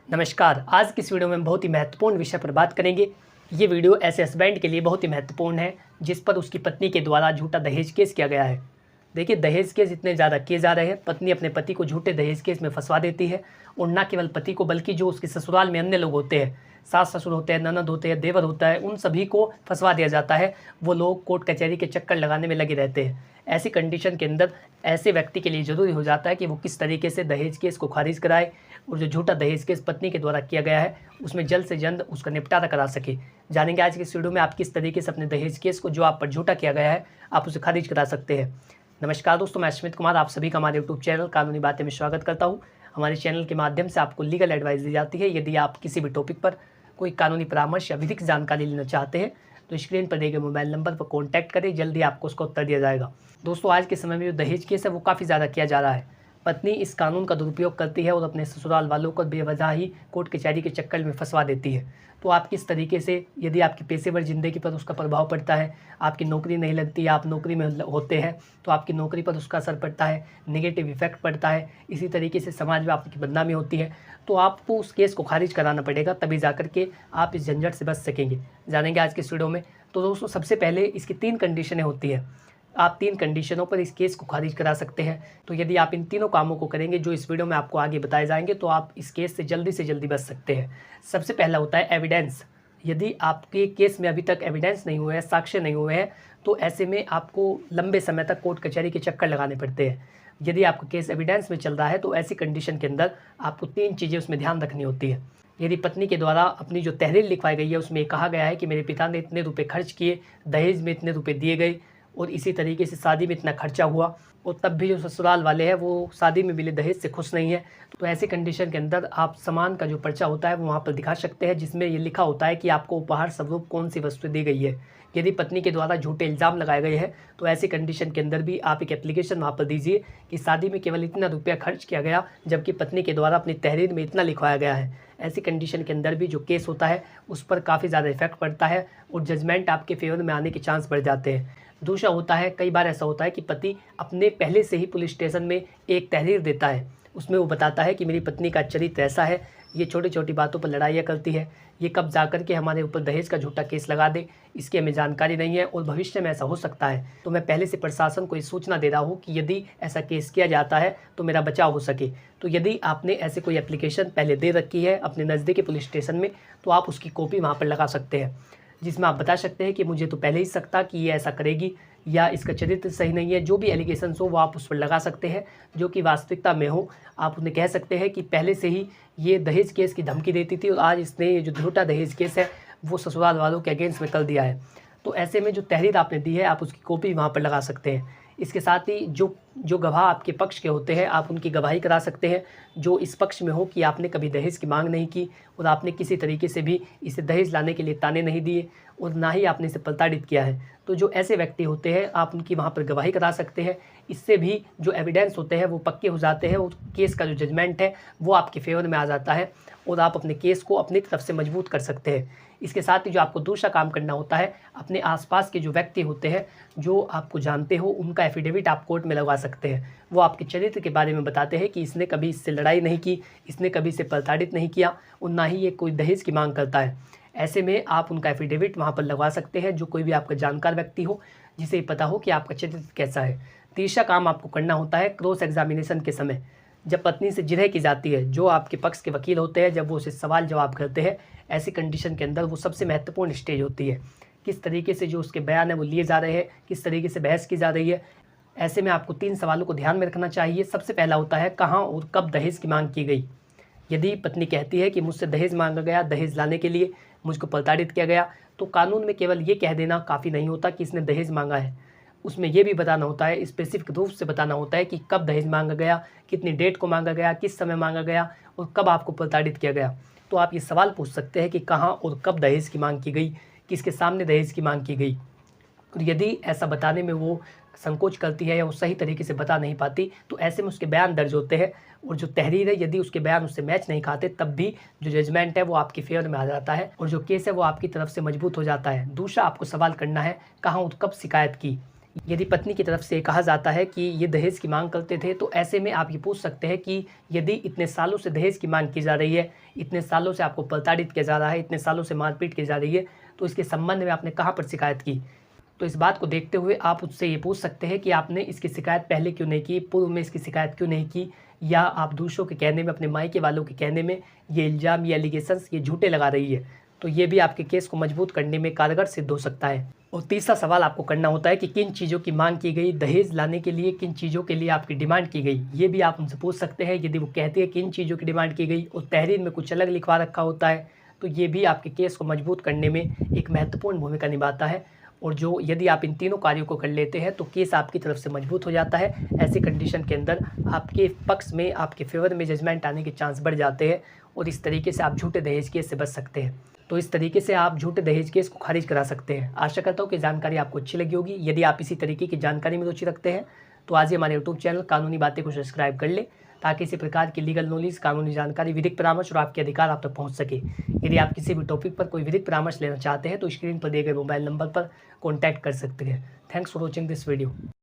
नमस्कार। आज की इस वीडियो में बहुत ही महत्वपूर्ण विषय पर बात करेंगे। ये वीडियो ऐसे हस्बैंड के लिए बहुत ही महत्वपूर्ण है जिस पर उसकी पत्नी के द्वारा झूठा दहेज केस किया गया है। देखिए, दहेज केस इतने ज़्यादा किए जा रहे हैं, पत्नी अपने पति को झूठे दहेज केस में फंसवा देती है और न केवल पति को बल्कि जो उसके ससुराल में अन्य लोग होते हैं, सास ससुर होते हैं, ननद होते हैं, देवर होता है, उन सभी को फंसवा दिया जाता है। वो लोग कोर्ट कचहरी के चक्कर लगाने में लगे रहते हैं। ऐसी कंडीशन के अंदर ऐसे व्यक्ति के लिए ज़रूरी हो जाता है कि वो किस तरीके से दहेज केस को खारिज कराए और जो झूठा दहेज केस पत्नी के द्वारा किया गया है उसमें जल्द से जल्द उसका निपटारा करा सके। जानेंगे आज की इस वीडियो में आप किस तरीके से अपने दहेज केस को जो आप पर झूठा किया गया है आप उसे खारिज करा सकते हैं। नमस्कार दोस्तों, मैं अश्मित कुमार आप सभी का हमारे यूट्यूब चैनल कानूनी बातें में स्वागत करता हूँ। हमारे चैनल के माध्यम से आपको लीगल एडवाइस दी जाती है। यदि आप किसी भी टॉपिक पर कोई कानूनी परामर्श या विधिक जानकारी लेना चाहते हैं तो स्क्रीन पर दिए गए मोबाइल नंबर पर कॉन्टैक्ट करें, जल्दी आपको उसका उत्तर दिया जाएगा। दोस्तों, आज के समय में जो दहेज केस है वो काफ़ी ज़्यादा किया जा रहा है। पत्नी इस कानून का दुरुपयोग करती है और अपने ससुराल वालों को बेवजह ही कोर्ट कचहरी के चक्कर में फंसवा देती है। तो आप किस तरीके से, यदि आपकी पेशेवर ज़िंदगी पर उसका प्रभाव पड़ता है, आपकी नौकरी नहीं लगती, आप नौकरी में होते हैं तो आपकी नौकरी पर उसका असर पड़ता है, नेगेटिव इफेक्ट पड़ता है, इसी तरीके से समाज में आपकी बदनामी होती है, तो आपको उस केस को खारिज कराना पड़ेगा, तभी जाकर के आप इस झंझट से बच सकेंगे। जानेंगे आज के इस वीडियो में। तो दोस्तों, सबसे पहले इसकी 3 कंडीशनें होती हैं। आप 3 कंडीशनों पर इस केस को खारिज करा सकते हैं। तो यदि आप इन तीनों कामों को करेंगे जो इस वीडियो में आपको आगे बताए जाएंगे तो आप इस केस से जल्दी बच सकते हैं। सबसे पहला होता है एविडेंस। यदि आपके केस में अभी तक एविडेंस नहीं हुए हैं, साक्ष्य नहीं हुए हैं, तो ऐसे में आपको लंबे समय तक कोर्ट कचहरी के चक्कर लगाने पड़ते हैं। यदि आपका केस एविडेंस में चल रहा है तो ऐसी कंडीशन के अंदर आपको 3 चीज़ें उसमें ध्यान रखनी होती है। यदि पत्नी के द्वारा अपनी जो तहरीर लिखवाई गई है उसमें कहा गया है कि मेरे पिता ने इतने रुपए खर्च किए, दहेज में इतने रुपए दिए गए और इसी तरीके से शादी में इतना खर्चा हुआ, और तब भी जो ससुराल वाले हैं वो शादी में मिले दहेज से खुश नहीं है, तो ऐसी कंडीशन के अंदर आप सामान का जो पर्चा होता है वो वहाँ पर दिखा सकते हैं जिसमें ये लिखा होता है कि आपको उपहार स्वरूप कौन सी वस्तु दी गई है। यदि पत्नी के द्वारा झूठे इल्ज़ाम लगाए गए हैं तो ऐसी कंडीशन के अंदर भी आप एक एप्लीकेशन वहाँ पर दीजिए कि शादी में केवल इतना रुपया खर्च किया गया जबकि पत्नी के द्वारा अपनी तहरीर में इतना लिखवाया गया है। ऐसी कंडीशन के अंदर भी जो केस होता है उस पर काफ़ी ज़्यादा इफेक्ट पड़ता है और जजमेंट आपके फेवर में आने के चांस बढ़ जाते हैं। दूसरा होता है, कई बार ऐसा होता है कि पति अपने पहले से ही पुलिस स्टेशन में एक तहरीर देता है, उसमें वो बताता है कि मेरी पत्नी का चरित्र ऐसा है, ये छोटी छोटी बातों पर लड़ाइयाँ करती है, ये कब जाकर के हमारे ऊपर दहेज का झूठा केस लगा दे, इसकी हमें जानकारी नहीं है और भविष्य में ऐसा हो सकता है, तो मैं पहले से प्रशासन को ये सूचना दे रहा हूँ कि यदि ऐसा केस किया जाता है तो मेरा बचाव हो सके। तो यदि आपने ऐसे कोई एप्लीकेशन पहले दे रखी है अपने नज़दीकी पुलिस स्टेशन में तो आप उसकी कॉपी वहाँ पर लगा सकते हैं, जिसमें आप बता सकते हैं कि मुझे तो पहले ही शक था कि ये ऐसा करेगी या इसका चरित्र सही नहीं है। जो भी एलिगेशंस हो वो आप उस पर लगा सकते हैं जो कि वास्तविकता में हो। आप उन्हें कह सकते हैं कि पहले से ही ये दहेज केस की धमकी देती थी और आज इसने ये जो झूठा दहेज केस है वो ससुराल वालों के अगेंस्ट में कर दिया है। तो ऐसे में जो तहरीर आपने दी है आप उसकी कॉपी वहाँ पर लगा सकते हैं। इसके साथ ही जो गवाह आपके पक्ष के होते हैं आप उनकी गवाही करा सकते हैं जो इस पक्ष में हो कि आपने कभी दहेज की मांग नहीं की और आपने किसी तरीके से भी इसे दहेज लाने के लिए ताने नहीं दिए और ना ही आपने इसे प्रताड़ित किया है। तो जो ऐसे व्यक्ति होते हैं आप उनकी वहाँ पर गवाही करा सकते हैं। इससे भी जो एविडेंस होते हैं वो पक्के हो जाते हैं और केस का जो जजमेंट है वो आपके फेवर में आ जाता है और आप अपने केस को अपनी तरफ से मजबूत कर सकते हैं। इसके साथ ही जो आपको दूसरा काम करना होता है, अपने आसपास के जो व्यक्ति होते हैं जो आपको जानते हो उनका एफिडेविट आप कोर्ट में लगवा सकते हैं। वो आपके चरित्र के बारे में बताते हैं कि इसने कभी इससे लड़ाई नहीं की, इसने कभी इसे प्रताड़ित नहीं किया और ना ही ये कोई दहेज की मांग करता है। ऐसे में आप उनका एफिडेविट वहाँ पर लगवा सकते हैं जो कोई भी आपका जानकार व्यक्ति हो जिसे पता हो कि आपका चरित्र कैसा है। तीसरा काम आपको करना होता है क्रॉस एग्जामिनेशन के समय, जब पत्नी से जिरह की जाती है, जो आपके पक्ष के वकील होते हैं जब वो उसे सवाल जवाब करते हैं, ऐसी कंडीशन के अंदर वो सबसे महत्वपूर्ण स्टेज होती है। किस तरीके से जो उसके बयान है वो लिए जा रहे हैं, किस तरीके से बहस की जा रही है। ऐसे में आपको 3 सवालों को ध्यान में रखना चाहिए। सबसे पहला होता है कहाँ और कब दहेज की मांग की गई। यदि पत्नी कहती है कि मुझसे दहेज मांगा गया, दहेज लाने के लिए मुझको प्रताड़ित किया गया, तो कानून में केवल ये कह देना काफ़ी नहीं होता कि इसने दहेज मांगा है। उसमें यह भी बताना होता है, स्पेसिफिक रूप से बताना होता है कि कब दहेज मांगा गया, कितनी डेट को मांगा गया, किस समय मांगा गया और कब आपको प्रताड़ित किया गया। तो आप ये सवाल पूछ सकते हैं कि कहाँ और कब दहेज की मांग की गई, किसके सामने दहेज की मांग की गई। और यदि ऐसा बताने में वो संकोच करती है या वो सही तरीके से बता नहीं पाती तो ऐसे में उसके बयान दर्ज होते हैं और जो तहरीर है यदि उसके बयान उससे मैच नहीं खाते तब भी जो जजमेंट है वो आपके फेवर में आ जाता है और जो केस है वो आपकी तरफ से मजबूत हो जाता है। दूसरा आपको सवाल करना है कहाँ और कब शिकायत की। यदि पत्नी की तरफ से कहा जाता है कि ये दहेज की मांग करते थे, तो ऐसे में आप ये पूछ सकते हैं कि यदि इतने सालों से दहेज की मांग की जा रही है, इतने सालों से आपको प्रताड़ित किया जा रहा है, इतने सालों से मारपीट की जा रही है, तो इसके संबंध में आपने कहाँ पर शिकायत की। तो इस बात को देखते हुए आप उससे ये पूछ सकते हैं कि आपने इसकी शिकायत पहले क्यों नहीं की, पूर्व में इसकी शिकायत क्यों नहीं की, या आप दूसरों के कहने में, अपने मायके वालों के कहने में ये इल्ज़ाम, ये एलिगेशंस, ये झूठे लगा रही है। तो ये भी आपके केस को मजबूत करने में कारगर सिद्ध हो सकता है। और तीसरा सवाल आपको करना होता है कि किन चीज़ों की मांग की गई, दहेज लाने के लिए किन चीज़ों के लिए आपकी डिमांड की गई, ये भी आप उनसे पूछ सकते हैं। यदि वो कहते हैं किन चीज़ों की डिमांड की गई और तहरीर में कुछ अलग लिखवा रखा होता है, तो ये भी आपके केस को मजबूत करने में एक महत्वपूर्ण भूमिका निभाता है। और जो यदि आप इन तीनों कार्यों को कर लेते हैं तो केस आपकी तरफ से मजबूत हो जाता है। ऐसी कंडीशन के अंदर आपके पक्ष में, आपके फेवर में जजमेंट आने के चांस बढ़ जाते हैं और इस तरीके से आप झूठे दहेज केस से बच सकते हैं। तो इस तरीके से आप झूठे दहेज केस को खारिज करा सकते हैं। आशा करता हूँ कि जानकारी आपको अच्छी लगी होगी। यदि आप इसी तरीके की जानकारी में रुचि रखते हैं तो आज ही हमारे यूट्यूब चैनल कानूनी बातें को सब्सक्राइब कर ले, ताकि इसी प्रकार की लीगल नॉलेज, कानूनी जानकारी, विधिक परामर्श और आपके अधिकार आप तक पहुंच सके। यदि आप किसी भी टॉपिक पर कोई विधिक परामर्श लेना चाहते हैं तो स्क्रीन पर दिए गए मोबाइल नंबर पर कॉन्टैक्ट कर सकते हैं। Thanks for watching this video.